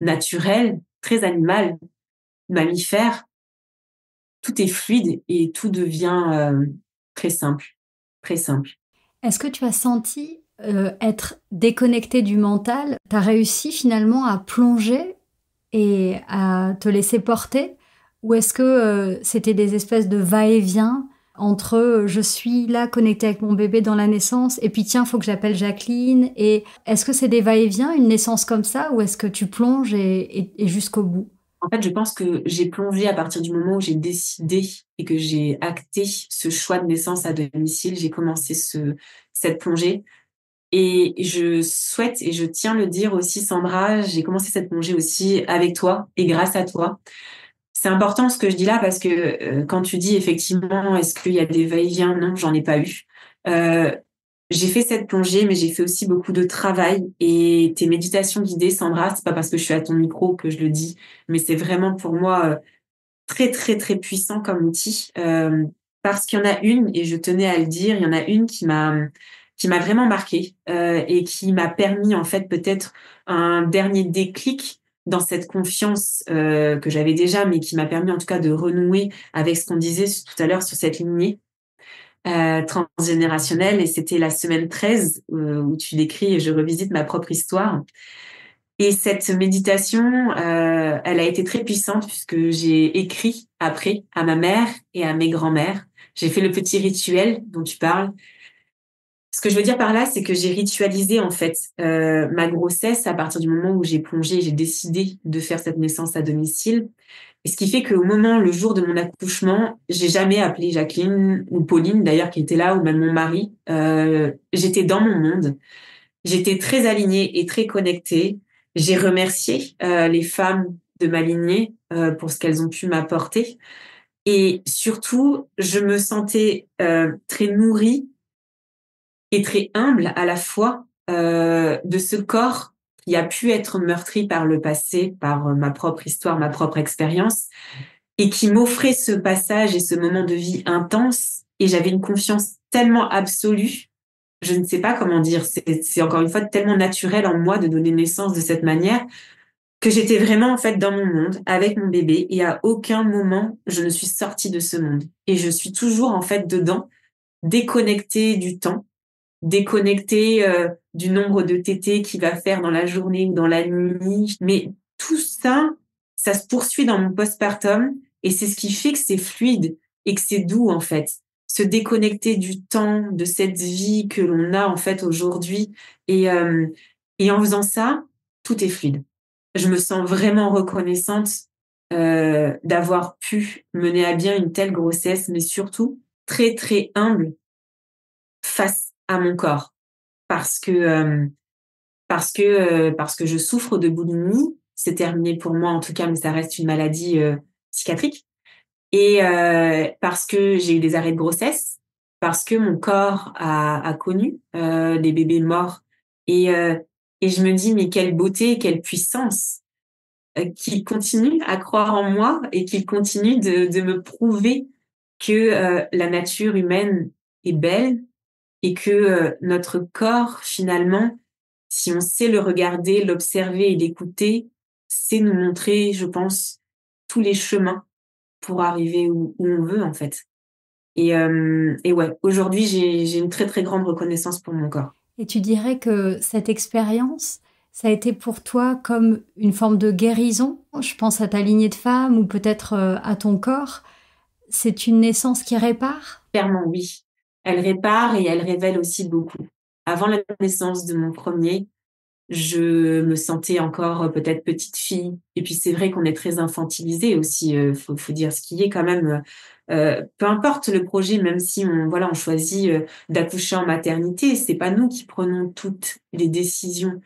naturel, très animal, mammifère, tout est fluide et tout devient très simple, très simple. Est-ce que tu as senti être déconnecté du mental? Tu as réussi finalement à plonger et à te laisser porter? Ou est-ce que c'était des espèces de va-et-vient entre je suis là connectée avec mon bébé dans la naissance et puis tiens, faut que j'appelle Jacqueline? Et est-ce que c'est des va-et-vient, une naissance comme ça, ou est-ce que tu plonges et jusqu'au bout? En fait, je pense que j'ai plongé à partir du moment où j'ai décidé et que j'ai acté ce choix de naissance à domicile. J'ai commencé cette plongée. Et je souhaite, et je tiens à le dire aussi, Sandra, j'ai commencé cette plongée aussi avec toi et grâce à toi. C'est important ce que je dis là parce que quand tu dis effectivement, est-ce qu'il y a des va-et-vient? Non, j'en ai pas eu. Euh, j'ai fait cette plongée, mais j'ai fait aussi beaucoup de travail et tes méditations guidées, Sandra, c'est pas parce que je suis à ton micro que je le dis, mais c'est vraiment pour moi très, très, très puissant comme outil. Parce qu'il y en a une, et je tenais à le dire, il y en a une qui m'a vraiment marquée et qui m'a permis en fait peut-être un dernier déclic dans cette confiance que j'avais déjà, mais qui m'a permis en tout cas de renouer avec ce qu'on disait tout à l'heure sur cette lignée transgénérationnelle. Et c'était la semaine 13 où tu décris et je revisite ma propre histoire. Et cette méditation, elle a été très puissante puisque j'ai écrit après à ma mère et à mes grands-mères. J'ai fait le petit rituel dont tu parles. Ce que je veux dire par là, c'est que j'ai ritualisé en fait ma grossesse à partir du moment où j'ai plongé, j'ai décidé de faire cette naissance à domicile. Et ce qui fait qu'au moment, le jour de mon accouchement, j'ai jamais appelé Jacqueline ou Pauline d'ailleurs qui était là ou même mon mari. J'étais dans mon monde. J'étais très alignée et très connectée. J'ai remercié les femmes de ma lignée pour ce qu'elles ont pu m'apporter. Et surtout, je me sentais très nourrie et très humble à la fois de ce corps qui a pu être meurtri par le passé, par ma propre histoire, ma propre expérience, et qui m'offrait ce passage et ce moment de vie intense. Et j'avais une confiance tellement absolue je ne sais pas comment dire, c'est encore une fois tellement naturel en moi de donner naissance de cette manière que j'étais vraiment en fait dans mon monde avec mon bébé et à aucun moment je ne suis sortie de ce monde. Et je suis toujours en fait dedans, déconnectée du temps, déconnectée du nombre de tétés qu'il va faire dans la journée ou dans la nuit. Mais tout ça, ça se poursuit dans mon postpartum et c'est ce qui fait que c'est fluide et que c'est doux en fait. Se déconnecter du temps, de cette vie que l'on a en fait aujourd'hui et, euh, et en faisant ça, tout est fluide. Je me sens vraiment reconnaissante d'avoir pu mener à bien une telle grossesse, mais surtout très très humble face à mon corps parce que je souffre de boulimie. C'est terminé pour moi en tout cas, mais ça reste une maladie psychiatrique. Et parce que j'ai eu des arrêts de grossesse, parce que mon corps a connu des bébés morts. Et, euh, et je me dis, mais quelle beauté, quelle puissance qu'il continue à croire en moi et qu'il continue de me prouver que la nature humaine est belle et que notre corps, finalement, si on sait le regarder, l'observer et l'écouter, c'est nous montrer, je pense, tous les chemins pour arriver où on veut, en fait. Et ouais, aujourd'hui, j'ai une très, très grande reconnaissance pour mon corps. Et tu dirais que cette expérience, ça a été pour toi comme une forme de guérison? Je pense à ta lignée de femme ou peut-être à ton corps. C'est une naissance qui répare? Clairement, oui. Elle répare et elle révèle aussi beaucoup. Avant la naissance de mon premier, je me sentais encore peut-être petite fille. Et puis c'est vrai qu'on est très infantilisé aussi. Faut dire ce qui est quand même. Peu importe le projet, même si on choisit d'accoucher en maternité, c'est pas nous qui prenons toutes les décisions.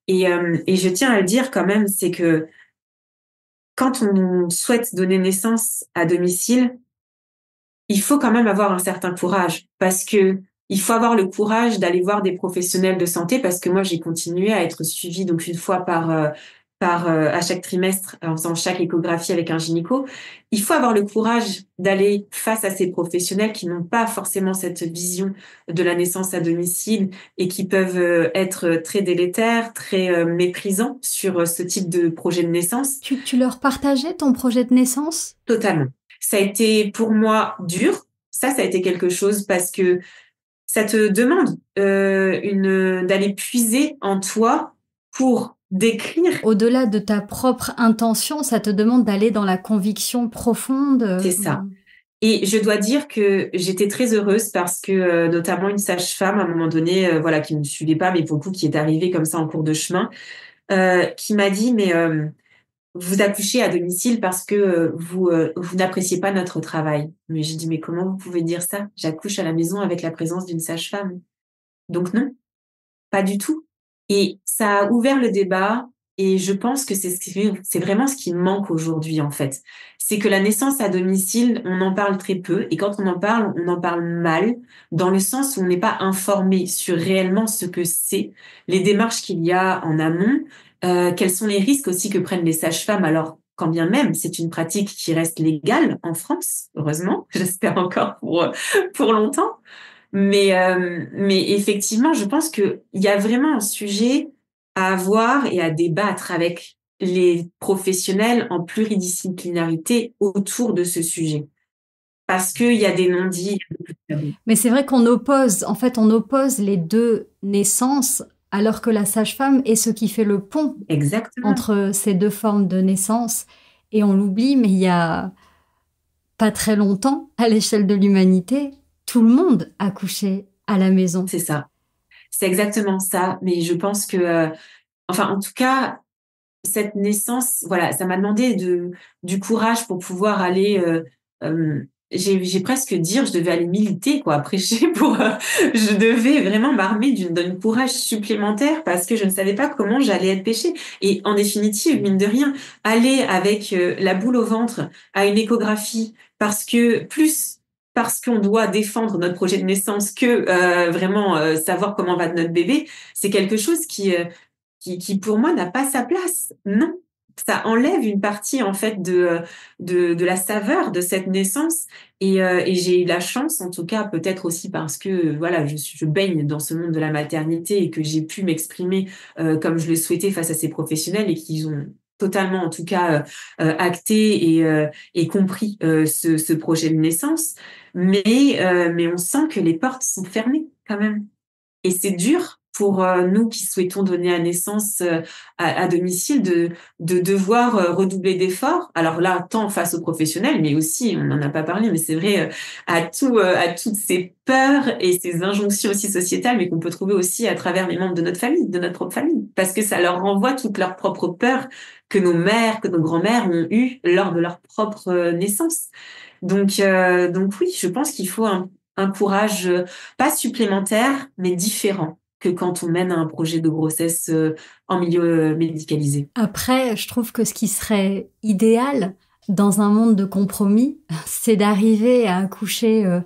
Et je tiens à le dire quand même, c'est que quand on souhaite donner naissance à domicile, il faut quand même avoir un certain courage parce que il faut avoir le courage d'aller voir des professionnels de santé parce que moi j'ai continué à être suivie donc une fois par à chaque trimestre en faisant chaque échographie avec un gynéco. Il faut avoir le courage d'aller face à ces professionnels qui n'ont pas forcément cette vision de la naissance à domicile et qui peuvent être très délétères, très méprisants sur ce type de projet de naissance. Tu leur partageais ton projet de naissance? Totalement. Ça a été pour moi dur. Ça a été quelque chose parce que ça te demande d'aller puiser en toi pour décrire. Au-delà de ta propre intention, ça te demande d'aller dans la conviction profonde. C'est ça. Et je dois dire que j'étais très heureuse parce que notamment une sage-femme à un moment donné, voilà, qui me suivait pas, mais beaucoup qui est arrivée comme ça en cours de chemin, qui m'a dit mais vous accouchez à domicile parce que vous n'appréciez pas notre travail. Mais j'ai dit, mais comment vous pouvez dire ça? J'accouche à la maison avec la présence d'une sage-femme. Donc non, pas du tout. Et ça a ouvert le débat et je pense que c'est vraiment ce qui manque aujourd'hui, en fait. C'est que la naissance à domicile, on en parle très peu et quand on en parle mal, dans le sens où on n'est pas informé sur réellement ce que c'est, les démarches qu'il y a en amont, quels sont les risques aussi que prennent les sages-femmes alors quand bien même c'est une pratique qui reste légale en France, heureusement, j'espère encore pour longtemps. Mais effectivement, je pense qu'il y a vraiment un sujet à avoir et à débattre avec les professionnels en pluridisciplinarité autour de ce sujet. Parce qu'il y a des non-dits. Mais c'est vrai on oppose les deux naissances, alors que la sage-femme est ce qui fait le pont Exactement. entre ces deux formes de naissance. Et on l'oublie, mais il y a pas très longtemps, à l'échelle de l'humanité, tout le monde accouchait à la maison. C'est ça. C'est exactement ça. Mais je pense que, enfin, en tout cas, cette naissance, voilà, ça m'a demandé du courage pour pouvoir aller. J'ai presque dire, je devais aller militer, quoi, prêcher pour. Je devais vraiment m'armer d'un courage supplémentaire parce que je ne savais pas comment j'allais être pêchée. Et en définitive, mine de rien, aller avec la boule au ventre à une échographie parce qu'on doit défendre notre projet de naissance que vraiment savoir comment va notre bébé, c'est quelque chose qui pour moi n'a pas sa place. Non. ça enlève une partie en fait de la saveur de cette naissance. Et j'ai eu la chance, en tout cas, peut-être aussi parce que voilà, je baigne dans ce monde de la maternité et que j'ai pu m'exprimer comme je le souhaitais face à ces professionnels et qu'ils ont totalement, en tout cas, acté et compris ce projet de naissance. Mais on sent que les portes sont fermées quand même. Et c'est dur pour nous qui souhaitons donner la naissance à domicile de devoir redoubler d'efforts. Alors là, tant face aux professionnels, mais aussi, on n'en a pas parlé, mais c'est vrai, à toutes ces peurs et ces injonctions aussi sociétales, mais qu'on peut trouver aussi à travers les membres de notre famille, de notre propre famille, parce que ça leur renvoie toutes leurs propres peurs que nos mères, que nos grands-mères ont eues lors de leur propre naissance. Donc oui, je pense qu'il faut un courage pas supplémentaire, mais différent que quand on mène un projet de grossesse en milieu médicalisé. Après, je trouve que ce qui serait idéal dans un monde de compromis, c'est d'arriver à accoucher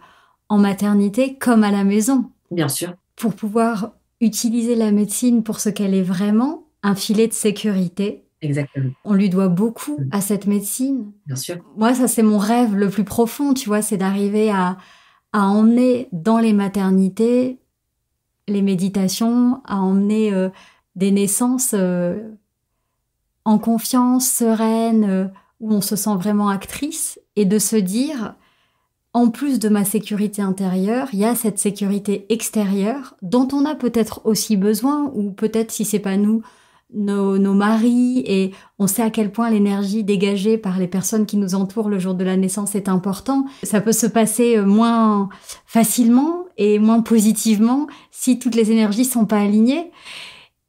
en maternité comme à la maison, Bien sûr, pour pouvoir utiliser la médecine pour ce qu'elle est vraiment, un filet de sécurité. exactement. On lui doit beaucoup Mm. à cette médecine. Bien sûr. Moi, ça, c'est mon rêve le plus profond, tu vois, c'est d'arriver à emmener dans les maternités les méditations, à emmener des naissances en confiance, sereine, où on se sent vraiment actrice, et de se dire, en plus de ma sécurité intérieure, il y a cette sécurité extérieure dont on a peut-être aussi besoin, ou peut-être si c'est pas nous, nos maris, et on sait à quel point l'énergie dégagée par les personnes qui nous entourent le jour de la naissance est important. Ça peut se passer moins facilement et moins positivement si toutes les énergies sont pas alignées.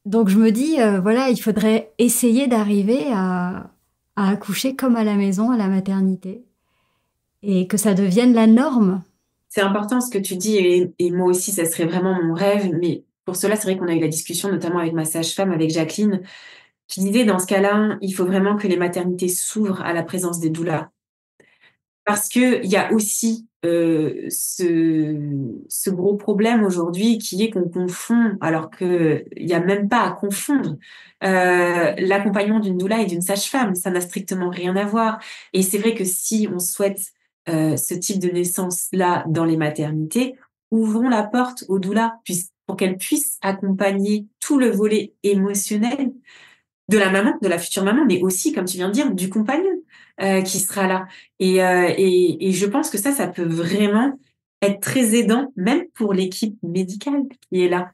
Donc je me dis, voilà, il faudrait essayer d'arriver à accoucher comme à la maison, à la maternité, et que ça devienne la norme. C'est important ce que tu dis et moi aussi, ça serait vraiment mon rêve. Mais pour cela, c'est vrai qu'on a eu la discussion, notamment avec ma sage-femme, avec Jacqueline, qui disait dans ce cas-là, il faut vraiment que les maternités s'ouvrent à la présence des doulas. Parce que il y a aussi ce gros problème aujourd'hui qui est qu'on confond, alors que il y a même pas à confondre l'accompagnement d'une doula et d'une sage-femme, ça n'a strictement rien à voir. Et c'est vrai que si on souhaite ce type de naissance-là dans les maternités, ouvrons la porte aux doulas pour qu'elles puissent accompagner tout le volet émotionnel de la maman, de la future maman, mais aussi, comme tu viens de dire, du compagnon qui sera là. Et je pense que ça peut vraiment être très aidant, même pour l'équipe médicale qui est là.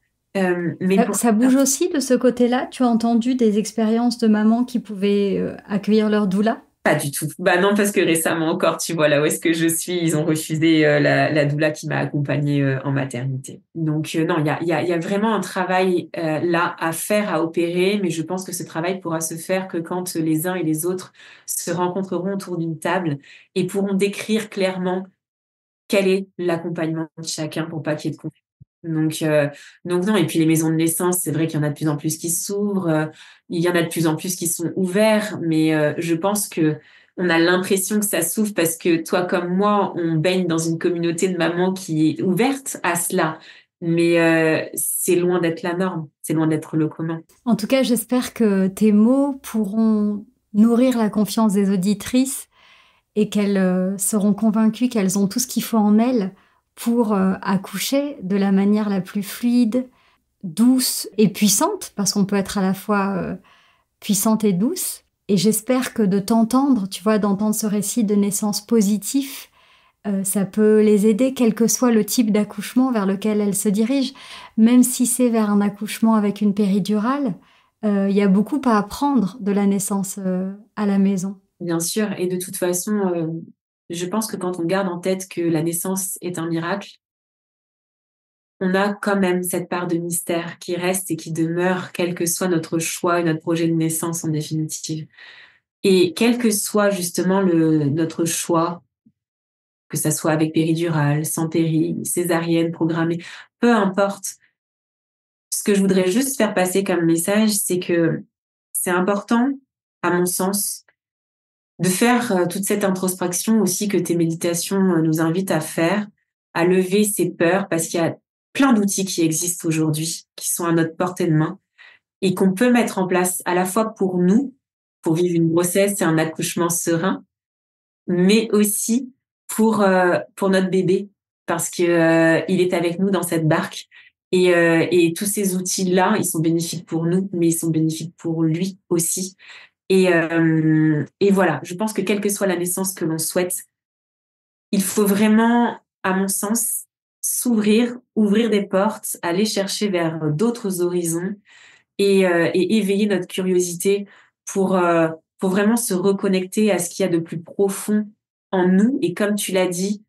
Mais pour Ça bouge aussi de ce côté-là. Tu as entendu des expériences de mamans qui pouvaient accueillir leur doula? pas du tout. Bah non, parce que récemment encore, tu vois, là où est-ce que je suis, ils ont refusé la doula qui m'a accompagnée en maternité. Donc non, il y a vraiment un travail là à faire, à opérer, mais je pense que ce travail pourra se faire que quand les uns et les autres se rencontreront autour d'une table et pourront décrire clairement quel est l'accompagnement de chacun pour pas qu'il y ait de confusion. Donc non, et puis les maisons de naissance, c'est vrai qu'il y en a de plus en plus qui s'ouvrent, il y en a de plus en plus qui sont ouverts, mais je pense que on a l'impression que ça s'ouvre parce que toi comme moi, on baigne dans une communauté de mamans qui est ouverte à cela, mais c'est loin d'être la norme, c'est loin d'être le commun. En tout cas, j'espère que tes mots pourront nourrir la confiance des auditrices et qu'elles seront convaincues qu'elles ont tout ce qu'il faut en elles pour accoucher de la manière la plus fluide, douce et puissante, parce qu'on peut être à la fois puissante et douce. Et j'espère que de t'entendre, tu vois, d'entendre ce récit de naissance positif, ça peut les aider, quel que soit le type d'accouchement vers lequel elles se dirigent. Même si c'est vers un accouchement avec une péridurale, il y a beaucoup à apprendre de la naissance à la maison. Bien sûr, et de toute façon, je pense que quand on garde en tête que la naissance est un miracle, on a quand même cette part de mystère qui reste et qui demeure, quel que soit notre choix et notre projet de naissance en définitive. Et quel que soit justement notre choix, que ça soit avec péridurale, sans péri, césarienne programmée, peu importe. Ce que je voudrais juste faire passer comme message, c'est que c'est important, à mon sens, de faire toute cette introspection aussi que tes méditations nous invitent à faire, à lever ces peurs, parce qu'il y a plein d'outils qui existent aujourd'hui, qui sont à notre portée de main et qu'on peut mettre en place à la fois pour nous, pour vivre une grossesse et un accouchement serein, mais aussi pour notre bébé, parce que il est avec nous dans cette barque et tous ces outils-là, ils sont bénéfiques pour nous, mais ils sont bénéfiques pour lui aussi. Et voilà, je pense que quelle que soit la naissance que l'on souhaite, il faut vraiment, à mon sens, s'ouvrir, ouvrir des portes, aller chercher vers d'autres horizons et éveiller notre curiosité pour, euh, pour vraiment se reconnecter à ce qu'il y a de plus profond en nous. Et comme tu l'as dit,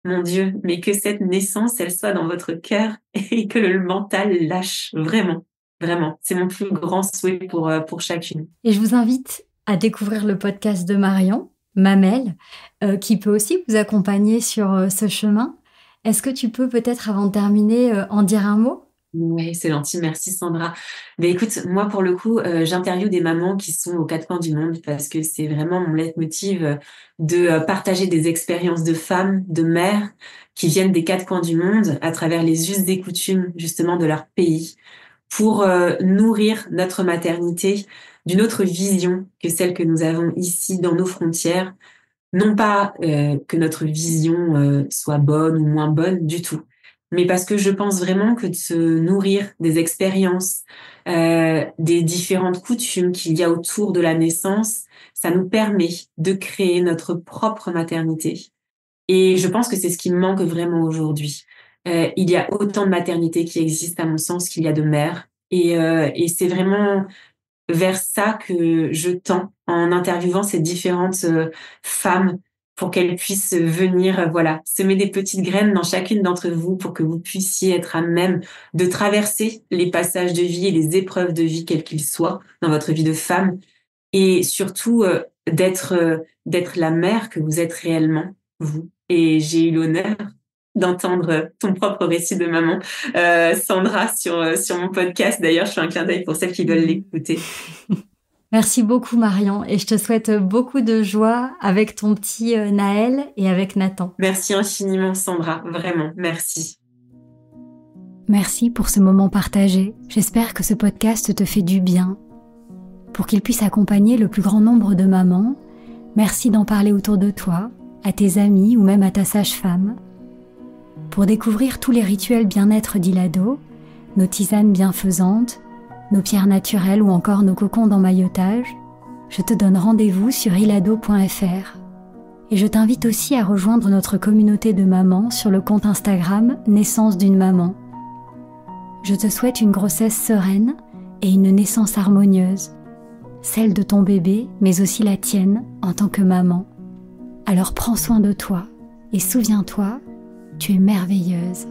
mon Dieu, mais que cette naissance, elle soit dans votre cœur et que le mental lâche vraiment, vraiment. C'est mon plus grand souhait pour chacune. Et je vous invite à découvrir le podcast de Marion, Mamelle, qui peut aussi vous accompagner sur ce chemin. Est-ce que tu peux peut-être, avant de terminer, en dire un mot? Ouais, c'est gentil, merci Sandra. Mais écoute, moi pour le coup, j'interviewe des mamans qui sont aux quatre coins du monde parce que c'est vraiment mon leitmotiv de partager des expériences de femmes, de mères qui viennent des quatre coins du monde à travers les us et coutumes justement de leur pays pour nourrir notre maternité d'une autre vision que celle que nous avons ici dans nos frontières. Non pas que notre vision soit bonne ou moins bonne du tout, mais parce que je pense vraiment que de se nourrir des expériences, des différentes coutumes qu'il y a autour de la naissance, ça nous permet de créer notre propre maternité. Et je pense que c'est ce qui me manque vraiment aujourd'hui. Il y a autant de maternités qui existent à mon sens qu'il y a de mères. Et c'est vraiment vers ça que je tends en interviewant ces différentes femmes pour qu'elles puissent venir, voilà, semer des petites graines dans chacune d'entre vous pour que vous puissiez être à même de traverser les passages de vie et les épreuves de vie, quels qu'ils soient, dans votre vie de femme, et surtout d'être la mère que vous êtes réellement, vous. Et j'ai eu l'honneur d'entendre ton propre récit de maman, Sandra, sur mon podcast. D'ailleurs, je fais un clin d'œil pour celles qui veulent l'écouter. Merci beaucoup Marion et je te souhaite beaucoup de joie avec ton petit Naël et avec Nathan. Merci infiniment Sandra, vraiment, merci. Merci pour ce moment partagé. J'espère que ce podcast te fait du bien. Pour qu'il puisse accompagner le plus grand nombre de mamans, merci d'en parler autour de toi, à tes amis ou même à ta sage-femme. Pour découvrir tous les rituels bien-être d'Ilado, nos tisanes bienfaisantes, nos pierres naturelles ou encore nos cocons d'emmaillotage, je te donne rendez-vous sur ilado.fr. Et je t'invite aussi à rejoindre notre communauté de mamans sur le compte Instagram Naissance d'une maman. Je te souhaite une grossesse sereine et une naissance harmonieuse, celle de ton bébé, mais aussi la tienne en tant que maman. Alors prends soin de toi et souviens-toi, tu es merveilleuse.